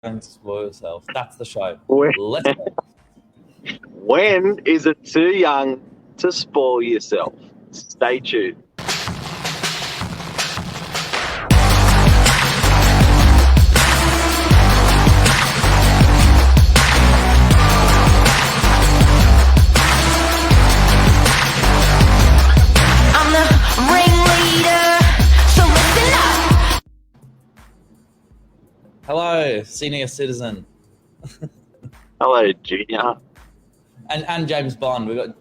Going to spoil yourself. That's the show. When, Let's go. when is it too young to spoil yourself? Stay tuned. I'm the ringleader, so listen up. Hello, senior citizen, Hello, Junior. and James Bond. We've got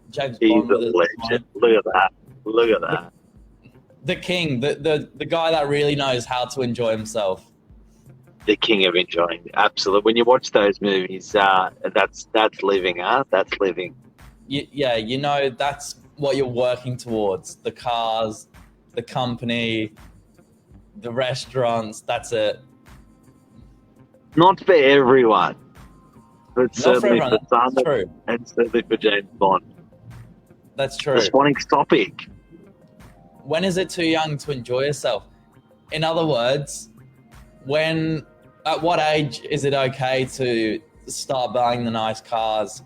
James He's Bond a with us. legend. Look at that. Look at that. The king, the guy that really knows how to enjoy himself. The king of enjoying. Absolutely. When you watch those movies, that's living, huh? That's living. Yeah, you know that's what you're working towards. The cars, the company, the restaurants. That's it. Not for everyone, but Not for certainly everyone. for some, That's true. and certainly for James Bond. That's true. The Swannick's topic. When is it too young to enjoy yourself? In other words, at what age is it okay to start buying the nice cars,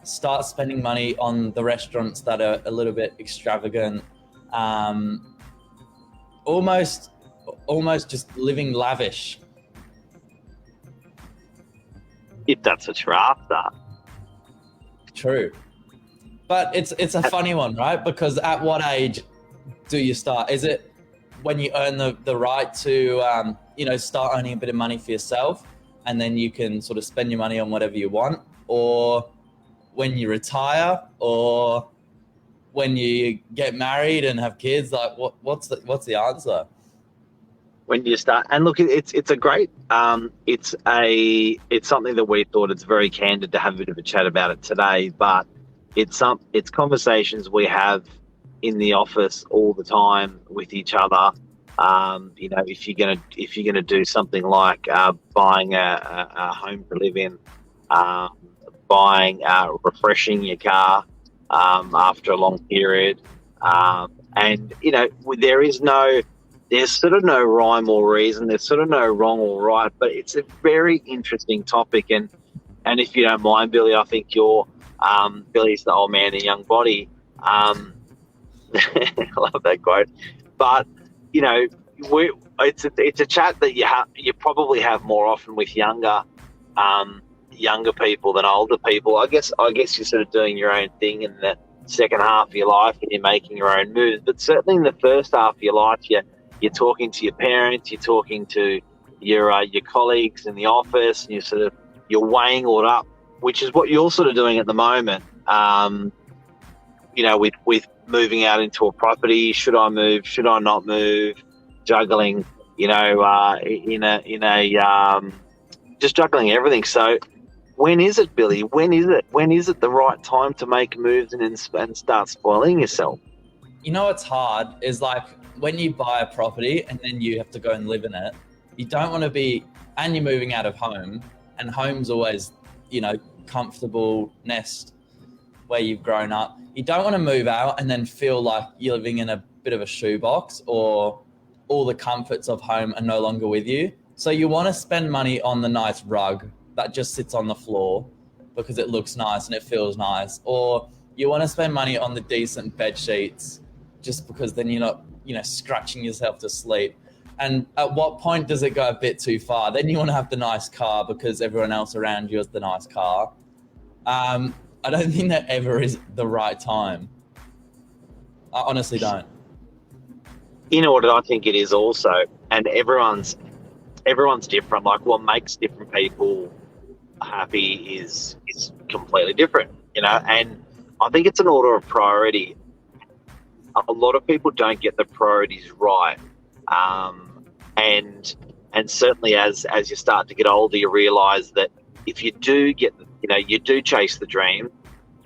start spending money on the restaurants that are a little bit extravagant, almost just living lavish? If that's what you're after. True. But it's a funny one, right? Because at what age do you start? Is it when you earn the right to start earning a bit of money for yourself, and then you can sort of spend your money on whatever you want, or when you retire, or when you get married and have kids? Like what's the answer? When you start, and look, it's a great it's something that we thought it's very candid to have a bit of a chat about it today, but it's conversations we have in the office all the time with each other. If you're gonna do something like buying a home to live in, refreshing your car after a long period, and there's sort of no rhyme or reason. There's sort of no wrong or right, but it's a very interesting topic. And if you don't mind, Billy, I think Billy's the old man in a young body. I love that quote. But it's a chat that you probably have more often with younger people than older people. I guess you're sort of doing your own thing in the second half of your life, and you're making your own moves. But certainly in the first half of your life, you're talking to your parents, you're talking to your colleagues in the office, and you're weighing all up, which is what you're sort of doing at the moment. With moving out into a property, should I move? Should I not move? Juggling, just juggling everything. So, when is it, Billy? When is it the right time to make moves and start spoiling yourself? You know what's hard is like when you buy a property and then you have to go and live in it. You don't want to be, and you're moving out of home, and home's always, comfortable nest where you've grown up. You don't want to move out and then feel like you're living in a bit of a shoebox, or all the comforts of home are no longer with you. So you want to spend money on the nice rug that just sits on the floor because it looks nice and it feels nice, or you want to spend money on the decent bed sheets just because then you're not, scratching yourself to sleep. And at what point does it go a bit too far? Then you want to have the nice car because everyone else around you has the nice car. I don't think that ever is the right time. I honestly don't. You know what I think it is also, and everyone's different. Like what makes different people happy is completely different, and I think it's an order of priority. A lot of people don't get the priorities right, and certainly as you start to get older, you realise that if you do you do chase the dream,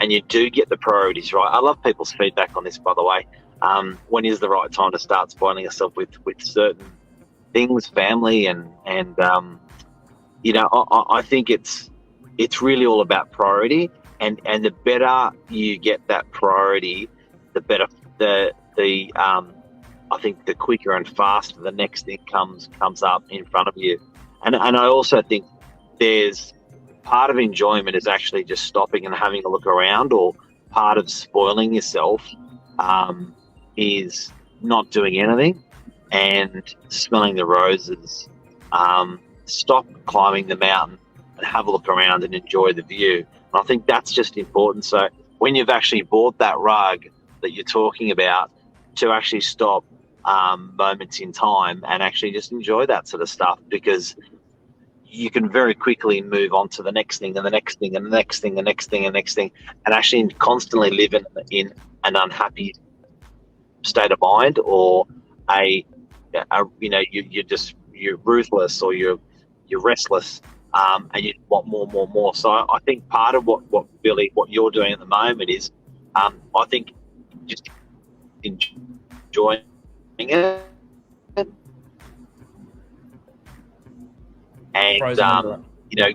and you do get the priorities right. I love people's feedback on this, by the way. When is the right time to start spoiling yourself with certain things, family, and I think it's really all about priority, and the better you get that priority, the better I think the quicker and faster the next thing comes up in front of you. And I also think there's part of enjoyment is actually just stopping and having a look around, or part of spoiling yourself is not doing anything and smelling the roses. Stop climbing the mountain and have a look around and enjoy the view. And I think that's just important. So when you've actually bought that rug that you're talking about, to actually stop moments in time and actually just enjoy that sort of stuff, because you can very quickly move on to the next thing and the next thing and the next thing and the next thing and the next thing, and actually constantly live in an unhappy state of mind, or you're ruthless, or you're restless, and you want more. So I think part of what Billy, what you're doing at the moment is, I think just enjoying it, and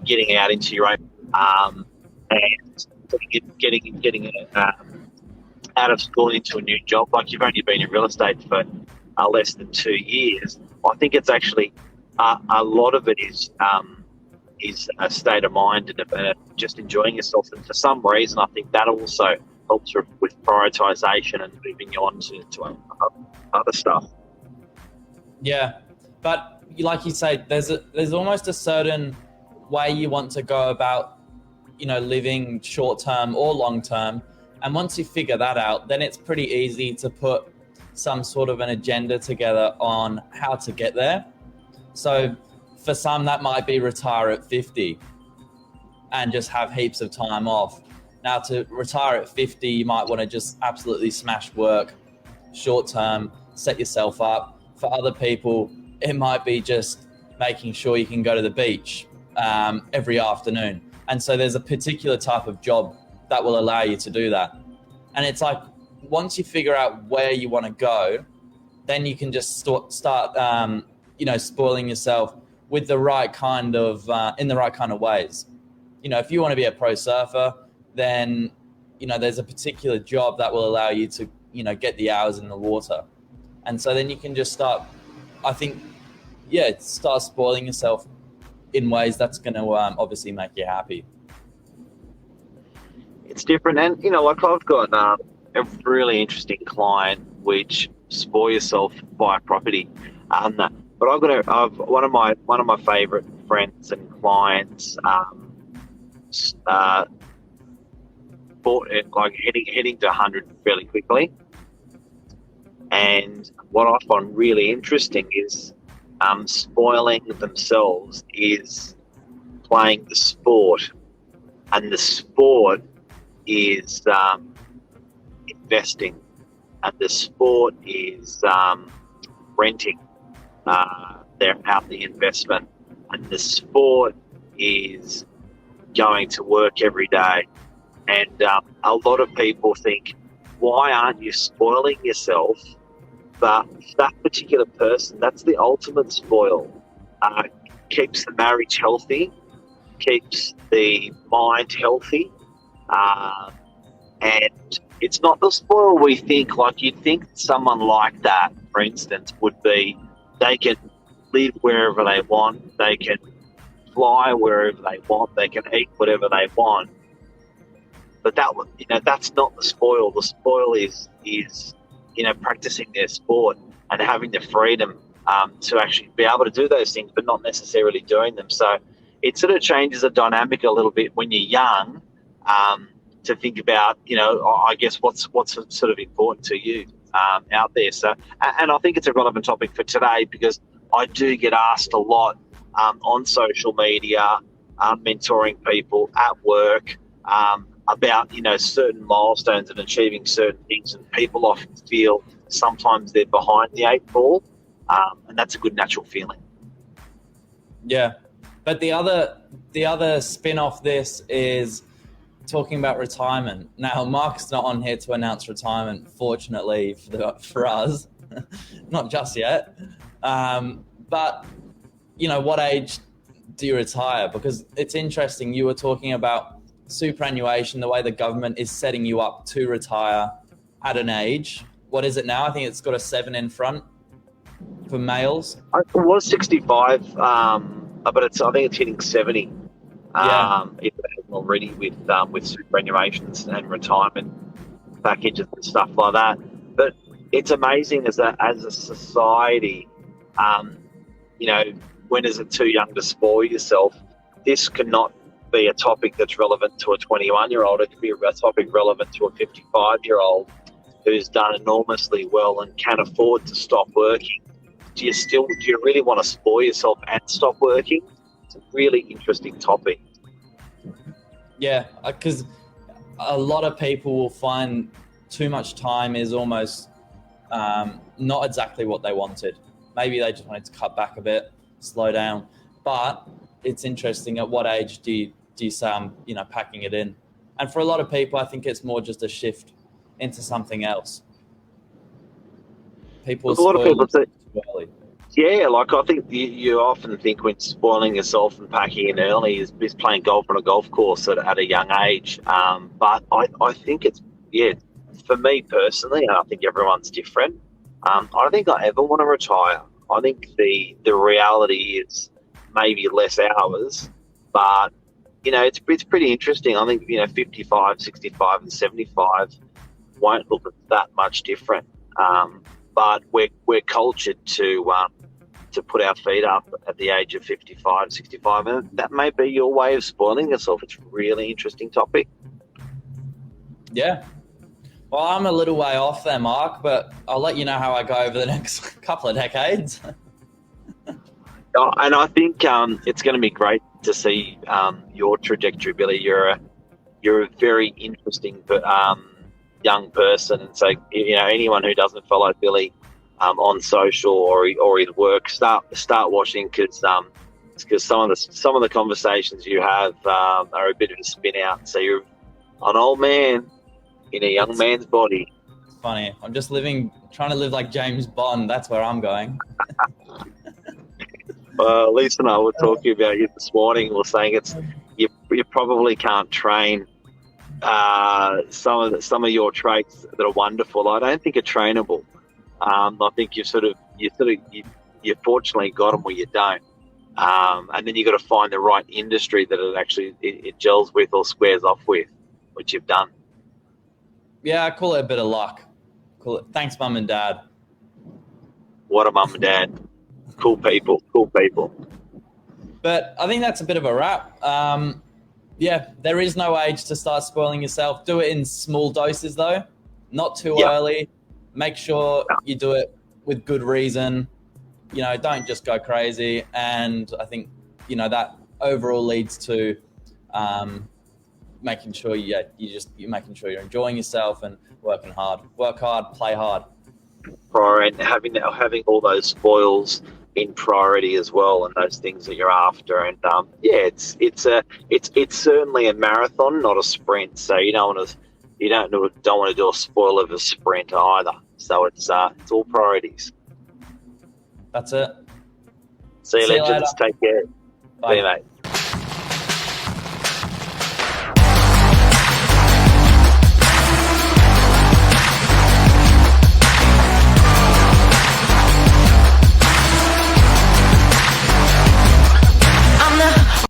getting out into your own, and getting out of school into a new job. Like, you've only been in real estate for less than 2 years. I think it's actually a lot of it is a state of mind and just enjoying yourself. And for some reason, I think that also helps with prioritization and moving you on to other stuff. Yeah, but like you say, there's almost a certain way you want to go about, living short term or long term. And once you figure that out, then it's pretty easy to put some sort of an agenda together on how to get there. So for some, that might be retire at 50 and just have heaps of time off. Now, to retire at 50, you might want to just absolutely smash work short term, set yourself up. For other people, it might be just making sure you can go to the beach every afternoon. And so there's a particular type of job that will allow you to do that. And it's like, once you figure out where you want to go, then you can just start spoiling yourself with the right kind of, in the right kind of ways. If you want to be a pro surfer, then, there's a particular job that will allow you to, get the hours in the water. And so then you can just start spoiling yourself in ways that's going to obviously make you happy. It's different. And, like, I've got a really interesting client which spoil yourself buy a property. But I've one of my favorite friends and clients bought it, like, heading to 100 fairly quickly. And what I find really interesting is spoiling themselves is playing the sport, and the sport is investing, and the sport is renting out the investment, and the sport is going to work every day. And a lot of people think, why aren't you spoiling yourself? But that particular person, that's the ultimate spoil. Keeps the marriage healthy, keeps the mind healthy, and it's not the spoil we think. Like, you'd think someone like that, for instance, would be, they can live wherever they want, they can fly wherever they want, they can eat whatever they want. But that's not the spoil. The spoil is practicing their sport and having the freedom to actually be able to do those things, but not necessarily doing them. So it sort of changes the dynamic a little bit when you're young, to think about, I guess what's sort of important to you out there. So, and I think it's a relevant topic for today, because I do get asked a lot on social media, mentoring people at work, about certain milestones and achieving certain things, and people often feel sometimes they're behind the 8 ball, and that's a good natural feeling. Yeah, but the other spin off this is talking about retirement. Now, Mark's not on here to announce retirement, fortunately for us, not just yet. But what age do you retire? Because it's interesting. You were talking about superannuation, the way the government is setting you up to retire at an age. What is it now? I think it's got a 7 in front for males. It was 65 but I think it's hitting 70. Yeah. If it hasn't already with superannuations and retirement packages and stuff like that. But it's amazing as a society, when is it too young to spoil yourself? This cannot be a topic that's relevant to a 21-year-old. It could be a topic relevant to a 55-year-old who's done enormously well and can afford to stop working. Do you really want to spoil yourself and stop working? It's a really interesting topic. Yeah, because a lot of people will find too much time is almost not exactly what they wanted. Maybe they just wanted to cut back a bit, slow down. But it's interesting, at what age do you say I'm packing it in? And for a lot of people, I think it's more just a shift into something else. People a lot of people say, too early. Yeah, like I think you often think when spoiling yourself and packing in early is playing golf on a golf course at a young age. But I think it's, for me personally, and I think everyone's different, I don't think I ever want to retire. I think the reality is maybe less hours, but, it's pretty interesting. I think, 55, 65 and 75 won't look that much different. But we're cultured to put our feet up at the age of 55, 65, and that may be your way of spoiling yourself. It's a really interesting topic. Yeah. Well, I'm a little way off there, Mark, but I'll let you know how I go over the next couple of decades. And I think it's going to be great to see your trajectory, Billy. You're a very interesting young person, and so anyone who doesn't follow Billy on social or his work, start watching, because some of the conversations you have are a bit of a spin out. So you're an old man in a young man's body. It's funny. I'm just trying to live like James Bond. That's where I'm going. Lisa and I were talking about you this morning. We were saying you probably can't train some of your traits that are wonderful. I don't think are trainable. I think you fortunately got them where you don't, and then you got to find the right industry that it gels with or squares off with, which you've done. Yeah, I call it a bit of luck. Thanks, Mum and Dad. What a mum and dad. Cool people. But I think that's a bit of a wrap. There is no age to start spoiling yourself. Do it in small doses, though. Not too early. Make sure you do it with good reason. Don't just go crazy. And I think, that overall leads to making sure you're making sure you're enjoying yourself and working hard. Work hard, play hard. And having all those spoils in priority as well, and those things that you're after. And it's certainly a marathon, not a sprint. So you don't want to do a spoil of a sprint either. So it's all priorities. That's it. See you, legends. Later. Take care. Bye. See you, mate.